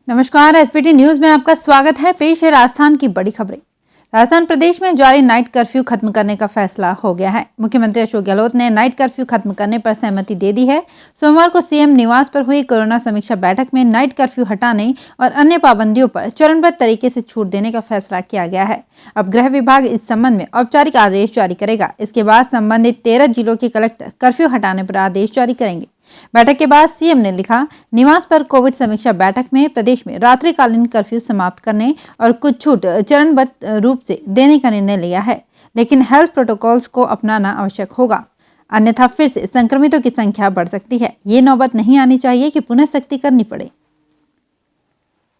नमस्कार, SPT news में आपका स्वागत है। पेश है राजस्थान की बड़ी खबरें। राजस्थान प्रदेश में जारी नाइट कर्फ्यू खत्म करने का फैसला हो गया है। मुख्यमंत्री अशोक गहलोत ने नाइट कर्फ्यू खत्म करने पर सहमति दे दी है। सोमवार को सीएम निवास पर हुई कोरोना समीक्षा बैठक में नाइट कर्फ्यू हटाने और अन्य पाबंदियों पर चरणबद्ध तरीके से छूट देने का फैसला किया गया है। अब गृह विभाग इस संबंध में औपचारिक आदेश जारी करेगा। इसके बाद संबंधित 13 जिलों के कलेक्टर कर्फ्यू हटाने पर आदेश जारी करेंगे। बैठक के बाद सीएम ने लिखा, निवास पर कोविड समीक्षा बैठक में प्रदेश में रात्रिकालीन कर्फ्यू समाप्त करने और कुछ छूट चरणबद्ध रूप से देने का निर्णय लिया है, लेकिन हेल्थ प्रोटोकॉल्स को अपनाना आवश्यक होगा, अन्यथा फिर से संक्रमितों की संख्या बढ़ सकती है। ये नौबत नहीं आनी चाहिए कि पुनः सख्ती करनी पड़े।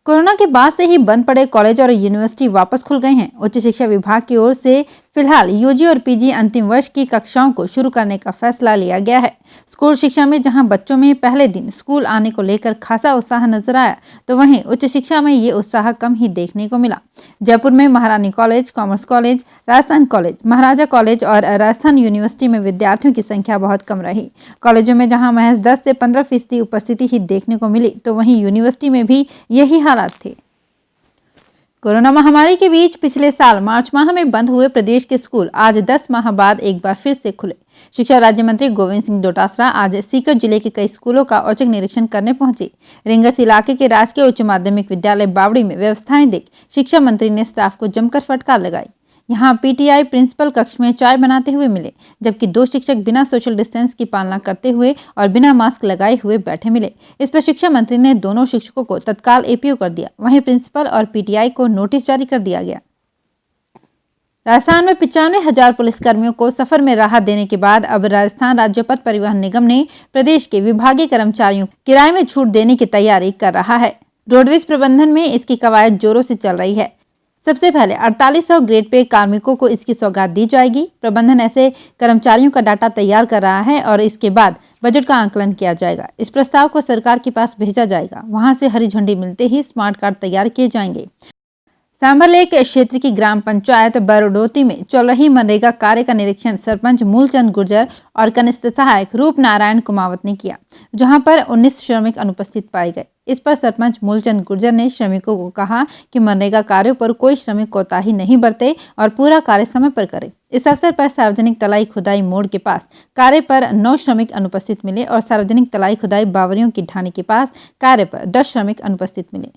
कोरोना के बाद से ही बंद पड़े कॉलेज और यूनिवर्सिटी वापस खुल गए हैं। उच्च शिक्षा विभाग की ओर से फिलहाल यूजी और पीजी अंतिम वर्ष की कक्षाओं को शुरू करने का फैसला लिया गया है। स्कूल शिक्षा में जहां बच्चों में पहले दिन स्कूल आने को लेकर खासा उत्साह नजर आया, तो वहीं उच्च शिक्षा में ये उत्साह कम ही देखने को मिला। जयपुर में Maharani College, Commerce College, Rajasthan College, Maharaja College और राजस्थान यूनिवर्सिटी में विद्यार्थियों की संख्या बहुत कम रही। कॉलेजों में जहाँ महज 10 से 15% उपस्थिति ही देखने को मिली, तो वहीं यूनिवर्सिटी में भी यही हालात थे। कोरोना महामारी के बीच पिछले साल मार्च माह में बंद हुए प्रदेश के स्कूल आज 10 माह बाद एक बार फिर से खुले। शिक्षा राज्य मंत्री गोविंद सिंह डोटासरा आज सीकर जिले के कई स्कूलों का औचक निरीक्षण करने पहुंचे। रिंगस इलाके के राजकीय उच्च माध्यमिक विद्यालय बावड़ी में व्यवस्थाएं देख शिक्षा मंत्री ने स्टाफ को जमकर फटकार लगाई। यहाँ पीटीआई प्रिंसिपल कक्ष में चाय बनाते हुए मिले, जबकि 2 शिक्षक बिना सोशल डिस्टेंस की पालना करते हुए और बिना मास्क लगाए हुए बैठे मिले। इस पर शिक्षा मंत्री ने दोनों शिक्षकों को तत्काल एपीओ कर दिया। वहीं प्रिंसिपल और पीटीआई को नोटिस जारी कर दिया गया। राजस्थान में 95,000 पुलिसकर्मियों को सफर में राहत देने के बाद अब राजस्थान राज्य पथ परिवहन निगम ने प्रदेश के विभागीय कर्मचारियों किराए में छूट देने की तैयारी कर रहा है। रोडवेज प्रबंधन में इसकी कवायद जोरों से चल रही है। सबसे पहले 4800 ग्रेड पे कार्मिकों को इसकी सौगात दी जाएगी। प्रबंधन ऐसे कर्मचारियों का डाटा तैयार कर रहा है और इसके बाद बजट का आकलन किया जाएगा। इस प्रस्ताव को सरकार के पास भेजा जाएगा। वहां से हरी झंडी मिलते ही स्मार्ट कार्ड तैयार किए जाएंगे। सांभरलेक क्षेत्र की ग्राम पंचायत बरोडोती में चल रही मनरेगा कार्य का निरीक्षण सरपंच मूलचंद गुर्जर और कनिष्ठ सहायक रूप नारायण कुमावत ने किया, जहां पर 19 श्रमिक अनुपस्थित पाए गए। इस पर सरपंच मूलचंद गुर्जर ने श्रमिकों को कहा कि मनरेगा कार्यों पर कोई श्रमिक कोताही नहीं बरते और पूरा कार्य समय पर करे। इस अवसर पर सार्वजनिक तलाई खुदाई मोड़ के पास कार्य पर 9 श्रमिक अनुपस्थित मिले और सार्वजनिक तलाई खुदाई बावरियों की ढाणी के पास कार्य पर 10 श्रमिक अनुपस्थित मिले।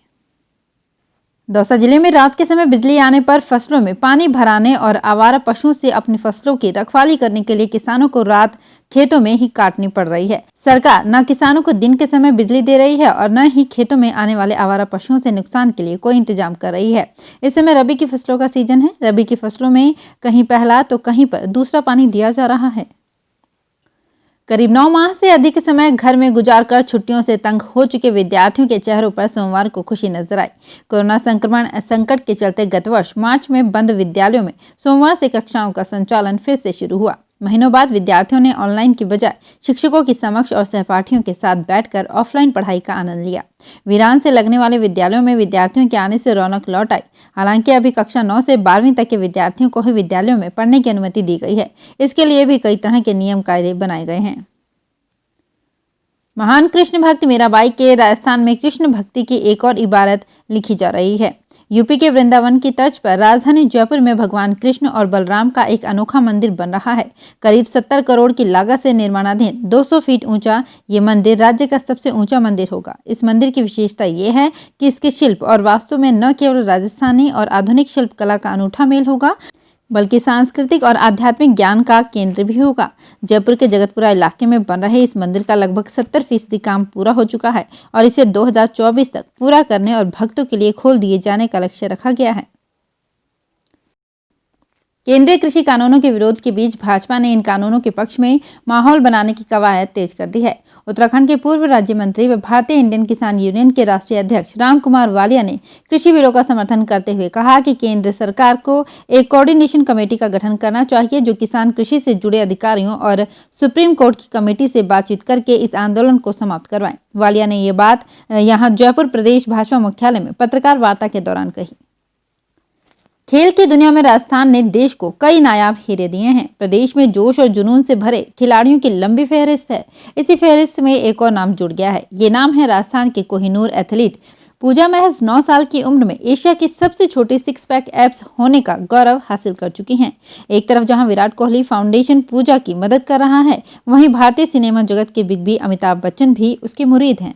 दौसा जिले में रात के समय बिजली आने पर फसलों में पानी भराने और आवारा पशुओं से अपनी फसलों की रखवाली करने के लिए किसानों को रात खेतों में ही काटनी पड़ रही है। सरकार न किसानों को दिन के समय बिजली दे रही है और न ही खेतों में आने वाले आवारा पशुओं से नुकसान के लिए कोई इंतजाम कर रही है। इस समय रबी की फसलों का सीजन है। रबी की फसलों में कहीं पहला तो कहीं पर दूसरा पानी दिया जा रहा है। करीब 9 माह से अधिक समय घर में गुजारकर छुट्टियों से तंग हो चुके विद्यार्थियों के चेहरों पर सोमवार को खुशी नजर आई। कोरोना संक्रमण संकट के चलते गत वर्ष मार्च में बंद विद्यालयों में सोमवार से कक्षाओं का संचालन फिर से शुरू हुआ। महीनों बाद विद्यार्थियों ने ऑनलाइन की बजाय शिक्षकों की समक्ष और सहपाठियों के साथ बैठकर ऑफलाइन पढ़ाई का आनंद लिया। वीरान से लगने वाले विद्यालयों में विद्यार्थियों के आने से रौनक लौट आई। हालांकि अभी कक्षा 9 से 12वीं तक के विद्यार्थियों को ही विद्यालयों में पढ़ने की अनुमति दी गई है। इसके लिए भी कई तरह के नियम कायदे बनाए गए हैं। महान कृष्ण भक्त मीराबाई के राजस्थान में कृष्ण भक्ति की एक और इबारत लिखी जा रही है। यूपी के वृंदावन की तर्ज पर राजधानी जयपुर में भगवान कृष्ण और बलराम का एक अनोखा मंदिर बन रहा है। करीब 70 करोड़ की लागत से निर्माणाधीन 200 फीट ऊंचा ये मंदिर राज्य का सबसे ऊंचा मंदिर होगा। इस मंदिर की विशेषता ये है कि इसके शिल्प और वास्तु में न केवल राजस्थानी और आधुनिक शिल्प कला का अनूठा मेल होगा, बल्कि सांस्कृतिक और आध्यात्मिक ज्ञान का केंद्र भी होगा। जयपुर के जगतपुरा इलाके में बन रहे इस मंदिर का लगभग 70% काम पूरा हो चुका है और इसे 2024 तक पूरा करने और भक्तों के लिए खोल दिए जाने का लक्ष्य रखा गया है। केंद्रीय कृषि कानूनों के विरोध के बीच भाजपा ने इन कानूनों के पक्ष में माहौल बनाने की कवायद तेज कर दी है। उत्तराखंड के पूर्व राज्य मंत्री व भारतीय इंडियन किसान यूनियन के राष्ट्रीय अध्यक्ष रामकुमार वालिया ने कृषि बिलों का समर्थन करते हुए कहा कि केंद्र सरकार को एक कोऑर्डिनेशन कमेटी का गठन करना चाहिए, जो किसान कृषि से जुड़े अधिकारियों और सुप्रीम कोर्ट की कमेटी से बातचीत करके इस आंदोलन को समाप्त करवाएं। वालिया ने ये बात यहाँ जयपुर प्रदेश भाजपा मुख्यालय में पत्रकार वार्ता के दौरान कही। खेल की दुनिया में राजस्थान ने देश को कई नायाब हीरे दिए हैं। प्रदेश में जोश और जुनून से भरे खिलाड़ियों की लंबी फहरिस्त है। इसी फहरिस्त में एक और नाम जुड़ गया है। ये नाम है राजस्थान के कोहिनूर एथलीट पूजा महज 9 साल की उम्र में एशिया की सबसे छोटी 6 पैक एब्स होने का गौरव हासिल कर चुकी हैं। एक तरफ जहां विराट कोहली फाउंडेशन पूजा की मदद कर रहा है, वहीं भारतीय सिनेमा जगत के बिग बी अमिताभ बच्चन भी उसके मुरीद हैं।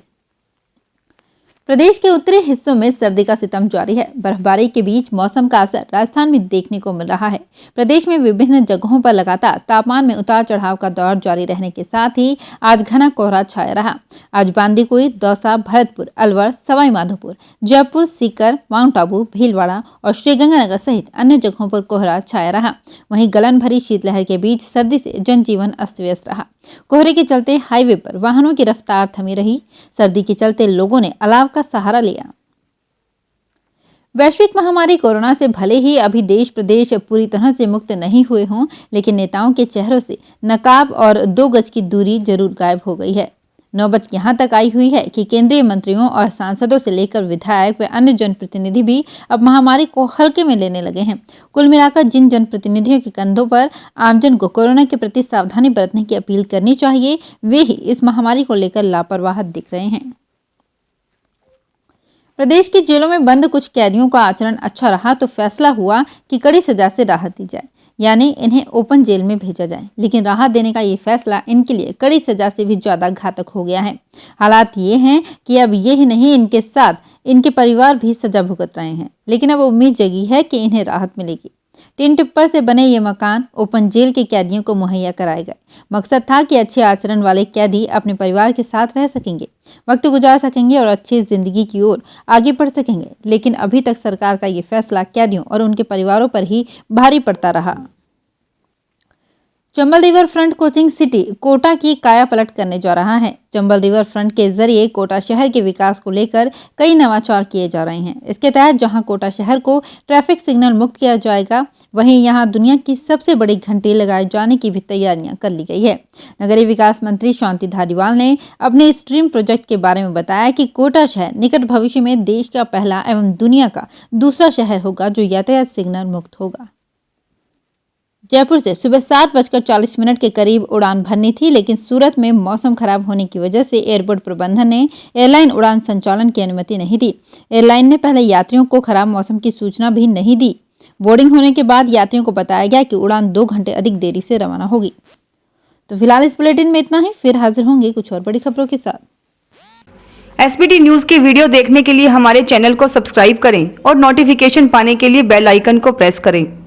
प्रदेश के उत्तरी हिस्सों में सर्दी का सितम जारी है। बर्फबारी के बीच मौसम का असर राजस्थान में देखने को मिल रहा है। प्रदेश में विभिन्न जगहों पर लगातार तापमान में उतार चढ़ाव का दौर जारी रहने के साथ ही आज घना कोहरा छाया रहा। आज बांदीकुई, दौसा, भरतपुर, अलवर, सवाई माधोपुर, जयपुर, सीकर, माउंट आबू, भीलवाड़ा और श्रीगंगानगर सहित अन्य जगहों पर कोहरा छाया रहा। वहीं गलन भरी शीतलहर के बीच सर्दी से जनजीवन अस्त व्यस्त रहा। कोहरे के चलते हाईवे पर वाहनों की रफ्तार थमी रही। सर्दी के चलते लोगों ने अलाव का सहारा लिया। वैश्विक महामारी कोरोना से भले ही अभी देश प्रदेश पूरी तरह से मुक्त नहीं हुए हों, लेकिन नेताओं के चेहरों से नकाब और 2 गज की दूरी जरूर गायब हो गई है। नौबत यहां तक आई हुई है कि केंद्रीय मंत्रियों और सांसदों से लेकर विधायक व अन्य जनप्रतिनिधि भी अब महामारी को हल्के में लेने लगे हैं। कुल मिलाकर जिन जनप्रतिनिधियों के कंधों पर आमजन को कोरोना के प्रति सावधानी बरतने की अपील करनी चाहिए, वे ही इस महामारी को लेकर लापरवाह दिख रहे हैं। प्रदेश की जेलों में बंद कुछ कैदियों का आचरण अच्छा रहा तो फैसला हुआ कि कड़ी सजा से राहत दी जाए, यानी इन्हें ओपन जेल में भेजा जाए। लेकिन राहत देने का ये फैसला इनके लिए कड़ी सजा से भी ज्यादा घातक हो गया है। हालात ये हैं कि अब ये ही नहीं, इनके साथ इनके परिवार भी सजा भुगत रहे हैं। लेकिन अब उम्मीद जगी है कि इन्हें राहत मिलेगी। टिन टिप्पर से बने ये मकान ओपन जेल के कैदियों को मुहैया कराए गए। मकसद था कि अच्छे आचरण वाले कैदी अपने परिवार के साथ रह सकेंगे, वक्त गुजार सकेंगे और अच्छी जिंदगी की ओर आगे बढ़ सकेंगे। लेकिन अभी तक सरकार का ये फैसला कैदियों और उनके परिवारों पर ही भारी पड़ता रहा। Chambal river front coaching city Kota की काया पलट करने जा रहा है। चंबल रिवर फ्रंट के जरिए कोटा शहर के विकास को लेकर कई नवाचार किए जा रहे हैं। इसके तहत जहां कोटा शहर को ट्रैफिक सिग्नल मुक्त किया जाएगा, वहीं यहां दुनिया की सबसे बड़ी घंटी लगाए जाने की भी तैयारियां कर ली गई है। नगरीय विकास मंत्री शांति धारीवाल ने अपने इस ड्रीम प्रोजेक्ट के बारे में बताया कि कोटा शहर निकट भविष्य में देश का पहला एवं दुनिया का दूसरा शहर होगा जो यातायात सिग्नल मुक्त होगा। जयपुर से सुबह 7:40 के करीब उड़ान भरनी थी, लेकिन सूरत में मौसम खराब होने की वजह से एयरपोर्ट प्रबंधन ने एयरलाइन उड़ान संचालन की अनुमति नहीं दी। एयरलाइन ने पहले यात्रियों को खराब मौसम की सूचना भी नहीं दी। बोर्डिंग होने के बाद यात्रियों को बताया गया कि उड़ान 2 घंटे अधिक देरी से रवाना होगी। तो फिलहाल इस बुलेटिन में इतना ही। फिर हाजिर होंगे कुछ और बड़ी खबरों के साथ। एसबीटी न्यूज के वीडियो देखने के लिए हमारे चैनल को सब्सक्राइब करें और नोटिफिकेशन पाने के लिए बेल आइकन को प्रेस करें।